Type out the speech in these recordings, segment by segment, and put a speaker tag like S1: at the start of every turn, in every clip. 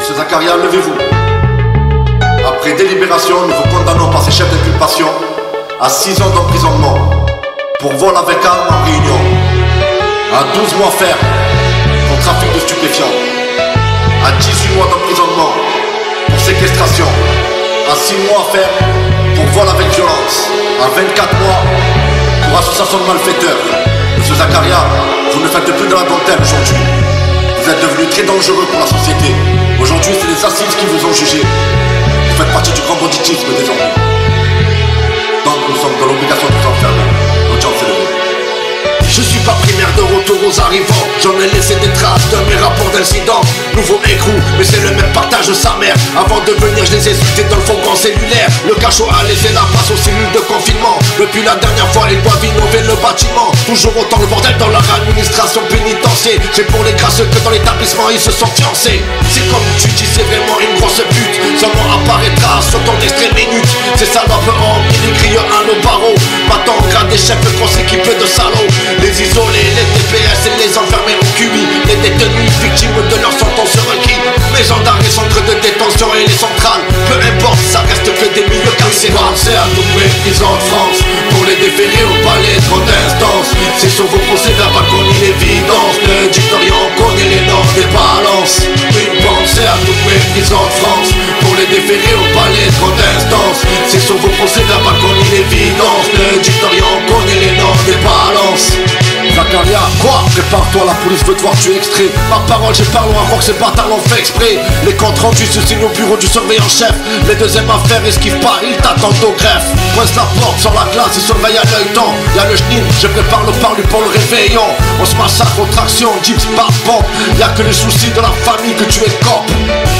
S1: Monsieur Zakaria, levez-vous. Après délibération, nous vous condamnons par ces chefs d'inculpation à 6 ans d'emprisonnement pour vol avec arme en réunion, à 12 mois ferme pour trafic de stupéfiants, à 18 mois d'emprisonnement pour séquestration, à 6 mois ferme pour vol avec violence, à 24 mois pour association de malfaiteurs. Monsieur Zakaria, vous ne faites plus de la dentelle aujourd'hui. Vous êtes devenu très dangereux pour la société. Aujourd'hui, c'est les assises qui vous ont jugé. Vous faites partie du grand banditisme désormais. Donc nous sommes dans l'obligation de vous enfermer. L'audience est levée.
S2: Je suis pas primaire de retour aux arrivants. J'en ai laissé des traces de mes rapports d'incidents. Nouveau écrou, mais c'est le même partage de sa mère. Avant de venir, je les ai insultés dans le fourgon cellulaire. Le cachot a laissé la place aux cellules de confinement. Depuis la dernière fois, ils doivent innover le bâtiment. Toujours autant le bordel dans leur administration pénitentiaire. C'est pour les grasseux que dans l'établissement ils se sont fiancés. C'est comme tu dis, c'est vraiment une grosse pute. Son nom apparaîtra sur ton extrait minute. Ces salopes ont mis des crieux à nos barreaux. Battant grade des chefs de grosse équipe de salauds. Les isolés, les TPS et les enfermés au QI. Les détenus victimes de leur sentence requis. Maisons d'arrêt, centres de détention et les centrales. Peu importe, ça reste que des milieux carcérales. C'est à toutes mes prisons de France pour les déférer au palais trop d'instances. C'est sur vos procès verbaux qu'on lit l'évidence. Le dictorion connaît les normes des balances. Une pensée à toutes mes prisons de France pour les déférer au palais trop d'instances. C'est sur vos procès verbaux qu'on lit l'évidence. Le dictorion connaît les normes des balances.
S1: Zakaria, quoi? Prépare-toi, la police veut te voir tuer extrait. Ma parole, j'ai parlé à croire que ces bâtards l'ont fait exprès. Les comptes rendus se signent au bureau du surveillant chef. Les deuxièmes affaires esquivent pas, ils t'attendent au greffe. Pointe la porte, sur la glace, ils surveillent à l'œil temps. Y'a le chenil, je prépare le parlu pour le réveillon. On se massacre aux tractions, gyps par pompe. Y'a que les soucis de la famille que tu es cop.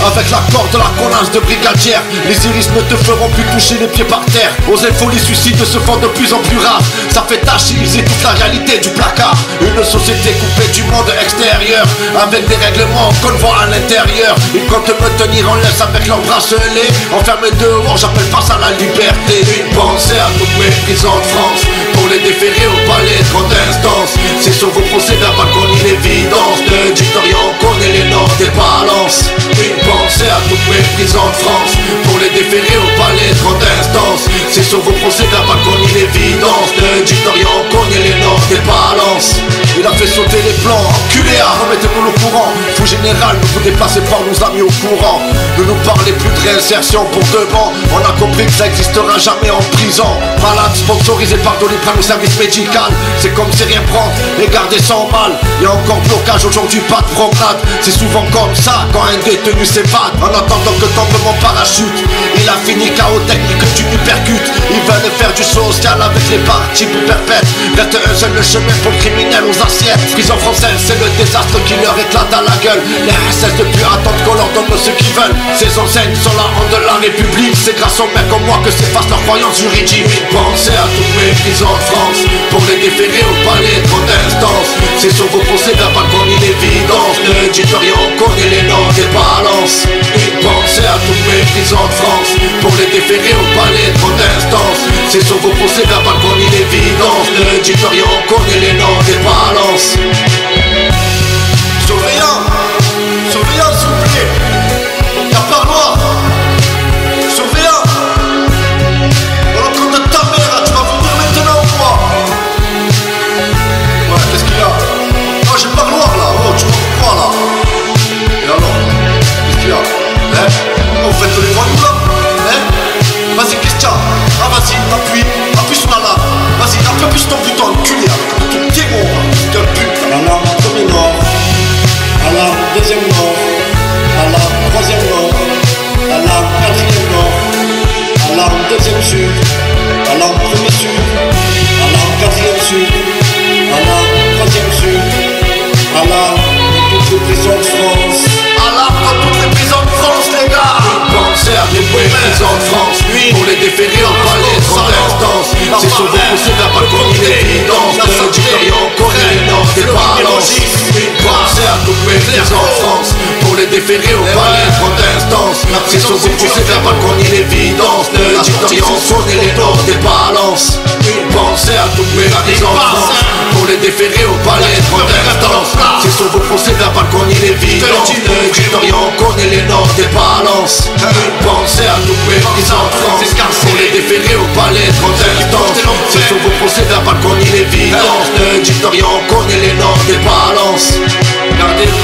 S1: Avec l'accord de la connasse de brigadière, les iris ne te feront plus toucher les pieds par terre. Aux infos, les suicides se font de plus en plus rares. Ça fait tachiliser toute la réalité du placard. Une société coupée du monde extérieur, avec des règlements qu'on voit à l'intérieur. Ils comptent me tenir en laisse avec leurs bracelets. Enfermé dehors, j'appelle pas ça la liberté. Une pensée à toutes mes prisons de France pour les déférer au palais trop d'instances. C'est sur vos procès verbaux qu'on lit l'évidence. Le dictorion connaît les normes des balances. Une pensée à toutes mes prisons de France pour les déférer au palais trop d'instances. C'est sur vos procès verbaux qu'on lit l'évidence. Le dictorion connaît les normes des balances. Il a fait sauter les plans, enculé à remettez-nous le courant. Fou général, ne vous déplacez pas, nous a mis au courant. Ne nous parlez plus de réinsertion pour de bon. On a compris que ça existera jamais en prison. Malade sponsorisé par Doliprane au service médical. C'est comme si rien prendre et garder sans mal. Y'a encore blocage aujourd'hui, pas de promenade. C'est souvent comme ça quand un détenu s'évade. En attendant que tombe mon parachute, il a fini KO technique que tu lui percutes. Ils veulent faire du social avec les parties plus perpètes. Reste un seul le chemin pour le criminel aux assiettes. Prison française, c'est le désastre qui leur éclate à la gueule. Les RSS depuis attendent qu'on leur donne ce qu'ils veulent. Ces enseignes sont la honte de la République. C'est grâce aux mecs comme moi que s'effacent leurs croyances juridiques. Pensez à toutes mes prisons de France pour les déférer au palais trop d'instances. C'est sur vos procès verbaux qu'on lit l'évidence. Le dictorion connaît les normes des balances. Une pensée à toutes mes prisons de France pour les déférer au palais trop d'instances. C'est sur vos procès verbaux qu'on lit l'évidence. Le dictorion connaît les normes des balances. Surveillant, surveillant s'il vous plaît. Y'a parloir. Surveillant. On a compte de ta mère, tu vas venir maintenant ou quoi? Ouais, qu'est-ce qu'il y a? Oh, j'ai parloir là, oh, tu vois quoi là? Et alors? Qu'est-ce qu'il y a? Hein? Oh, vous faites les voyous là? Hein? Vas-y, qu'est-ce qu'il y a? Ah, vas-y, appuie sur la lame. Vas-y, appuie sur ton bouton, enculé, avec tout tes mots, putain de pute.
S3: Alarme, premier mort. Alarme, deuxième mort. Alarme, troisième mort. Alarme, quatrième mort. Alarme, deuxième sud. Alarme, premier sud. Alarme, quatrième sud. Alarme, troisième sud. Alarme, dans toutes les prisons de France.
S2: Alarme dans toutes les prisons de France, les gars. Pensez à toutes les prisons de France pour les déférer au palais trop d'instances. C'est sur vos procès verbaux qu'on lit l'évidence. Le dictorion connaît les normes des balances. Pensez à toutes mes prisons de France pour les déférer au palais trop d'instances. C'est sur vos procès verbaux qu'on lit l'évidence. Le dictorion connaît les normes des balances. Pensez à toutes mes prisons de France pour les déférer au palais trop d'instances. C'est sur vos procès verbaux qu'on lit l'évidence. Le dictorion connaît
S1: connaît les noms des balances. Une pensée à tous mes petits enfants, pour les déférer au palais de protestance. C'est sur vos procès verbal qu'on y l'évidence. Ne dites rien, on connaît les noms des balances. Gardez le